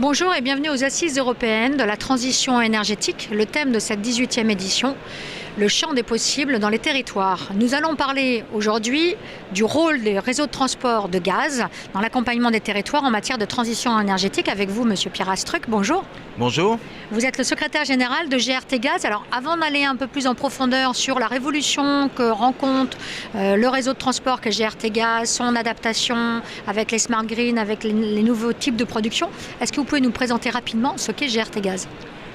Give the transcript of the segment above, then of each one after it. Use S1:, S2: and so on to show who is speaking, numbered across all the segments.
S1: Bonjour et bienvenue aux Assises européennes de la transition énergétique. Le thème de cette 18e édition, le champ des possibles dans les territoires. Nous allons parler aujourd'hui du rôle des réseaux de transport de gaz dans l'accompagnement des territoires en matière de transition énergétique avec vous, Monsieur Pierre Astruc. Bonjour.
S2: Bonjour.
S1: Vous êtes le secrétaire général de GRT Gaz. Alors, avant d'aller un peu plus en profondeur sur la révolution que rencontre le réseau de transport qu'est GRT Gaz, son adaptation avec les smart green, avec les nouveaux types de production, est-ce que vous pouvez nous présenter rapidement ce qu'est GRT Gaz ?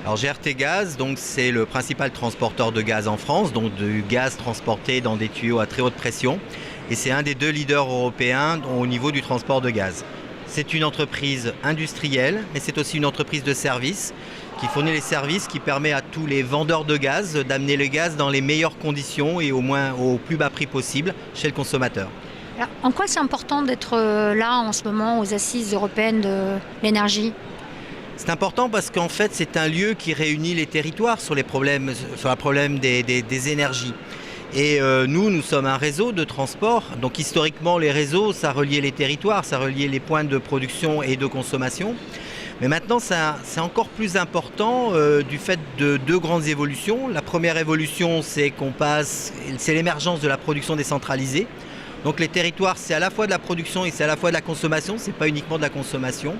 S2: Alors GRT Gaz, c'est le principal transporteur de gaz en France, donc du gaz transporté dans des tuyaux à très haute pression. Et c'est un des deux leaders européens au niveau du transport de gaz. C'est une entreprise industrielle, mais c'est aussi une entreprise de services qui fournit les services qui permet à tous les vendeurs de gaz d'amener le gaz dans les meilleures conditions et au plus bas prix possible chez le consommateur.
S1: Alors, en quoi c'est important d'être là en ce moment aux Assises européennes de l'énergie ?
S2: C'est important parce qu'en fait, c'est un lieu qui réunit les territoires sur le problème des énergies. Et nous sommes un réseau de transport. Donc historiquement, les réseaux, ça reliait les territoires, ça reliait les points de production et de consommation. Mais maintenant, c'est encore plus important du fait de deux grandes évolutions. La première évolution, c'est l'émergence de la production décentralisée. Donc les territoires, c'est à la fois de la production et c'est à la fois de la consommation, c'est pas uniquement de la consommation.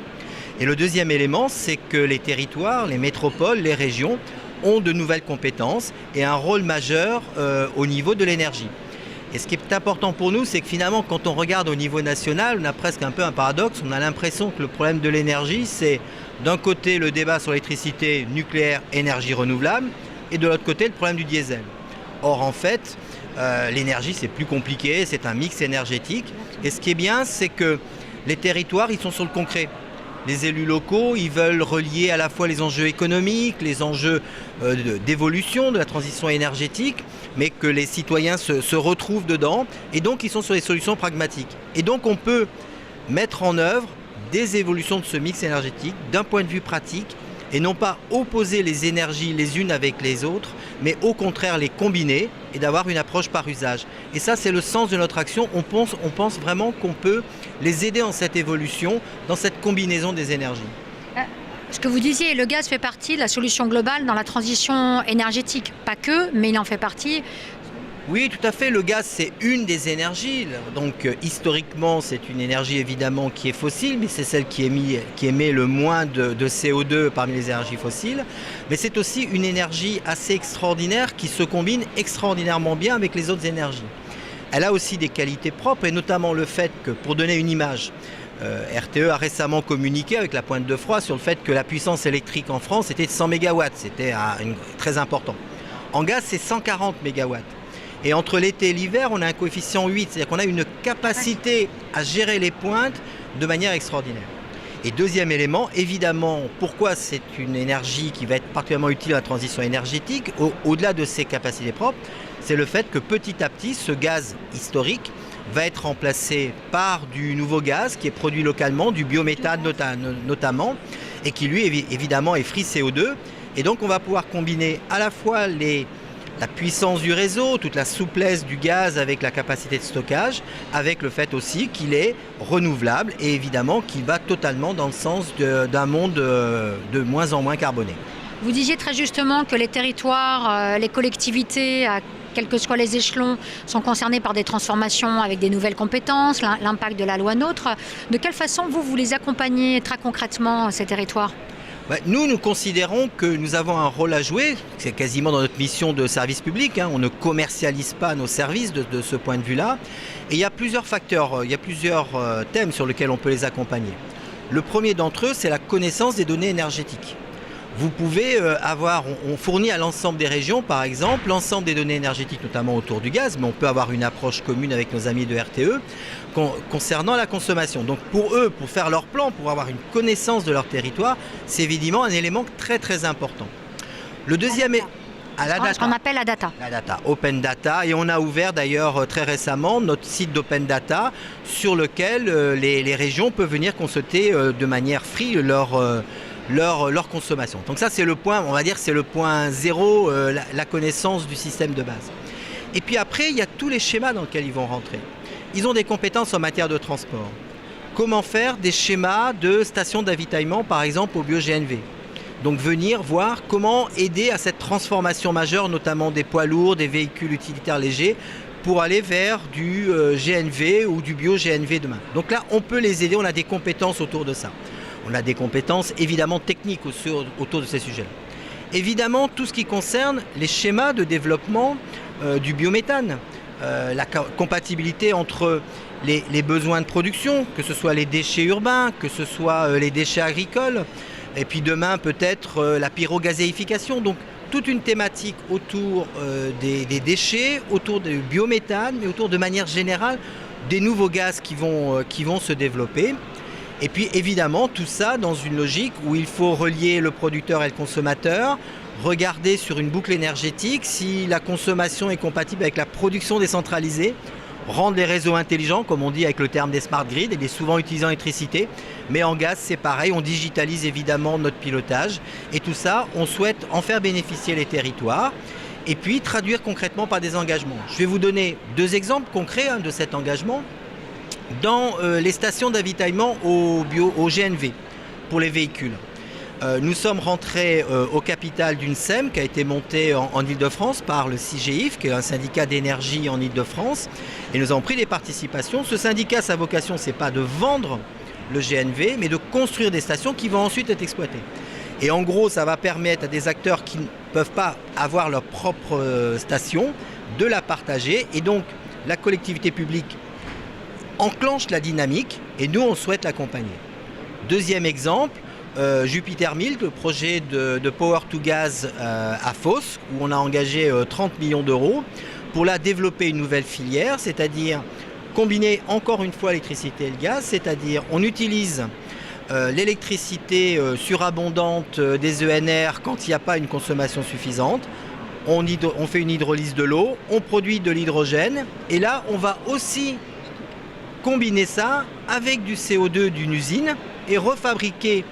S2: Et le deuxième élément, c'est que les territoires, les métropoles, les régions ont de nouvelles compétences et un rôle majeur au niveau de l'énergie. Et ce qui est important pour nous, c'est que finalement, quand on regarde au niveau national, on a presque un peu un paradoxe. On a l'impression que le problème de l'énergie, c'est d'un côté le débat sur l'électricité nucléaire, énergie renouvelable, et de l'autre côté le problème du diesel. Or, en fait, l'énergie, c'est plus compliqué, c'est un mix énergétique. Et ce qui est bien, c'est que les territoires, ils sont sur le concret. Les élus locaux, ils veulent relier à la fois les enjeux économiques, les enjeux d'évolution de la transition énergétique, mais que les citoyens se retrouvent dedans. Et donc, ils sont sur des solutions pragmatiques. Et donc, on peut mettre en œuvre des évolutions de ce mix énergétique d'un point de vue pratique et non pas opposer les énergies les unes avec les autres, mais au contraire les combiner et d'avoir une approche par usage. Et ça, c'est le sens de notre action. On pense vraiment qu'on peut les aider dans cette évolution, dans cette combinaison des énergies.
S1: Ce que vous disiez, le gaz fait partie de la solution globale dans la transition énergétique. Pas que, mais il en fait partie.
S2: Oui, tout à fait. Le gaz, c'est une des énergies. Donc, historiquement, c'est une énergie évidemment qui est fossile, mais c'est celle qui émet le moins de CO2 parmi les énergies fossiles. Mais c'est aussi une énergie assez extraordinaire qui se combine extraordinairement bien avec les autres énergies. Elle a aussi des qualités propres et notamment le fait que, pour donner une image, RTE a récemment communiqué avec la Pointe de Froid sur le fait que la puissance électrique en France était de 100 MW. C'était très important. En gaz, c'est 140 MW. Et entre l'été et l'hiver, on a un coefficient 8, c'est-à-dire qu'on a une capacité à gérer les pointes de manière extraordinaire. Et deuxième élément, évidemment, pourquoi c'est une énergie qui va être particulièrement utile à la transition énergétique, au-delà de ses capacités propres, c'est le fait que petit à petit, ce gaz historique va être remplacé par du nouveau gaz qui est produit localement, du biométhane notamment, et qui lui, évidemment, est free CO2. Et donc, on va pouvoir combiner à la fois la puissance du réseau, toute la souplesse du gaz avec la capacité de stockage, avec le fait aussi qu'il est renouvelable et évidemment qu'il va totalement dans le sens d'un monde de moins en moins carboné.
S1: Vous disiez très justement que les territoires, les collectivités, quels que soient les échelons, sont concernés par des transformations avec des nouvelles compétences, l'impact de la loi NOTRe. De quelle façon vous les accompagnez très concrètement, ces territoires ?
S2: Nous considérons que nous avons un rôle à jouer, c'est quasiment dans notre mission de service public, on ne commercialise pas nos services de ce point de vue-là. Et il y a plusieurs facteurs, il y a plusieurs thèmes sur lesquels on peut les accompagner. Le premier d'entre eux, c'est la connaissance des données énergétiques. Vous pouvez on fournit à l'ensemble des régions, par exemple, l'ensemble des données énergétiques, notamment autour du gaz, mais on peut avoir une approche commune avec nos amis de RTE concernant la consommation. Donc pour eux, pour faire leur plan, pour avoir une connaissance de leur territoire, c'est évidemment un élément très très important. Le deuxième est la data.
S1: Ce qu'on appelle la data.
S2: La data, Open Data. Et on a ouvert d'ailleurs très récemment notre site d'Open Data sur lequel les régions peuvent venir consulter de manière free leur consommation. Donc ça, c'est le point, on va dire, c'est le point zéro, la connaissance du système de base. Et puis après, il y a tous les schémas dans lesquels ils vont rentrer. Ils ont des compétences en matière de transport. comment faire des schémas de stations d'avitaillement, par exemple au bio-GNV. Donc venir voir comment aider à cette transformation majeure, notamment des poids lourds, des véhicules utilitaires légers, pour aller vers du GNV ou du bio-GNV demain. Donc là, on peut les aider, on a des compétences autour de ça. On a des compétences évidemment techniques autour de ces sujets-là. Évidemment, tout ce qui concerne les schémas de développement du biométhane, la compatibilité entre les besoins de production, que ce soit les déchets urbains, que ce soit les déchets agricoles, et puis demain peut-être la pyrogazéification. Donc toute une thématique autour des déchets, autour du biométhane, mais autour de manière générale des nouveaux gaz qui vont se développer. Et puis évidemment tout ça dans une logique où il faut relier le producteur et le consommateur, regarder sur une boucle énergétique si la consommation est compatible avec la production décentralisée, rendre les réseaux intelligents, comme on dit avec le terme des smart grids, il est souvent utilisé en électricité, mais en gaz c'est pareil, on digitalise évidemment notre pilotage et tout ça, on souhaite en faire bénéficier les territoires et puis traduire concrètement par des engagements. Je vais vous donner 2 exemples concrets de cet engagement. Dans les stations d'avitaillement au GNV pour les véhicules. Nous sommes rentrés au capital d'une SEM qui a été montée en Ile-de-France par le CIGEIF, qui est un syndicat d'énergie en Ile-de-France, et nous avons pris des participations. Ce syndicat, sa vocation, c'est pas de vendre le GNV, mais de construire des stations qui vont ensuite être exploitées. Et en gros, ça va permettre à des acteurs qui ne peuvent pas avoir leur propre station de la partager, et donc la collectivité publique enclenche la dynamique et nous on souhaite l'accompagner. Deuxième exemple, Jupiter Milk, le projet de Power to Gas à Fos, où on a engagé 30 millions d'euros pour là développer une nouvelle filière, c'est-à-dire combiner encore une fois l'électricité et le gaz, c'est-à-dire on utilise l'électricité surabondante des ENR quand il n'y a pas une consommation suffisante, on fait une hydrolyse de l'eau, on produit de l'hydrogène et là on va aussi combiner ça avec du CO2 d'une usine et refabriquer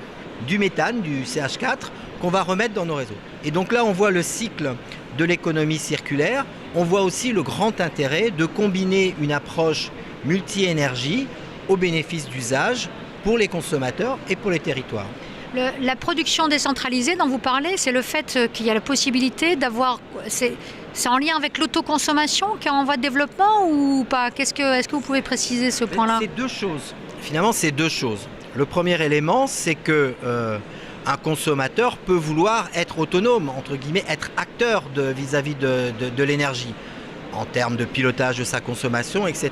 S2: du méthane, du CH4, qu'on va remettre dans nos réseaux. Et donc là, on voit le cycle de l'économie circulaire. On voit aussi le grand intérêt de combiner une approche multi-énergie au bénéfice d'usage pour les consommateurs et pour les territoires.
S1: La production décentralisée dont vous parlez, c'est le fait qu'il y a la possibilité d'avoir... C'est en lien avec l'autoconsommation qui est en voie de développement ou pas? Est-ce que vous pouvez préciser ce point-là?
S2: C'est 2 choses. Finalement, c'est 2 choses. Le premier élément, c'est que un consommateur peut vouloir être autonome, entre guillemets, être acteur vis-à-vis de l'énergie, en termes de pilotage de sa consommation, etc.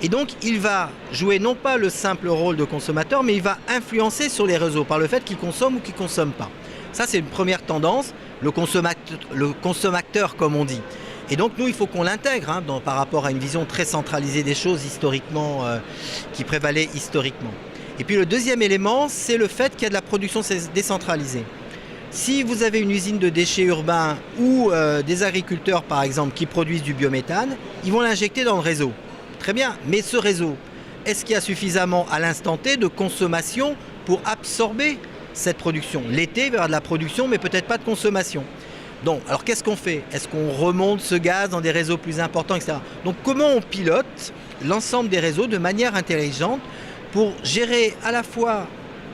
S2: Et donc, il va jouer non pas le simple rôle de consommateur, mais il va influencer sur les réseaux par le fait qu'il consomme ou qu'il ne consomme pas. Ça, c'est une première tendance, le consommateur comme on dit. Et donc, nous, il faut qu'on l'intègre par rapport à une vision très centralisée des choses historiquement, qui prévalait historiquement. Et puis, le deuxième élément, c'est le fait qu'il y a de la production décentralisée. Si vous avez une usine de déchets urbains ou des agriculteurs, par exemple, qui produisent du biométhane, ils vont l'injecter dans le réseau. Très bien, mais ce réseau, est-ce qu'il y a suffisamment à l'instant T de consommation pour absorber cette production? L'été, il va y avoir de la production, mais peut-être pas de consommation. Donc, alors qu'est-ce qu'on fait? Est-ce qu'on remonte ce gaz dans des réseaux plus importants, etc. Donc, comment on pilote l'ensemble des réseaux de manière intelligente pour gérer à la fois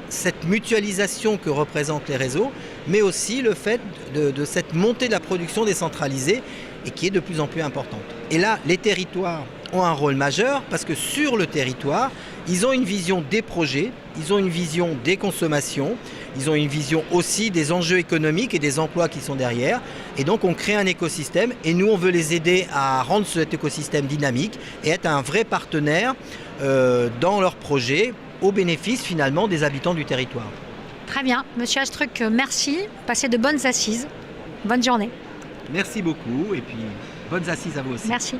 S2: cette mutualisation que représentent les réseaux, mais aussi le fait de cette montée de la production décentralisée et qui est de plus en plus importante. Et là, les territoires ont un rôle majeur parce que sur le territoire, ils ont une vision des projets, ils ont une vision des consommations, ils ont une vision aussi des enjeux économiques et des emplois qui sont derrière. Et donc, on crée un écosystème et nous, on veut les aider à rendre cet écosystème dynamique et être un vrai partenaire dans leurs projets au bénéfice finalement des habitants du territoire.
S1: Très bien. Monsieur Astruc, merci. Passez de bonnes assises. Bonne journée.
S2: Merci beaucoup et puis bonnes assises à vous aussi.
S1: Merci.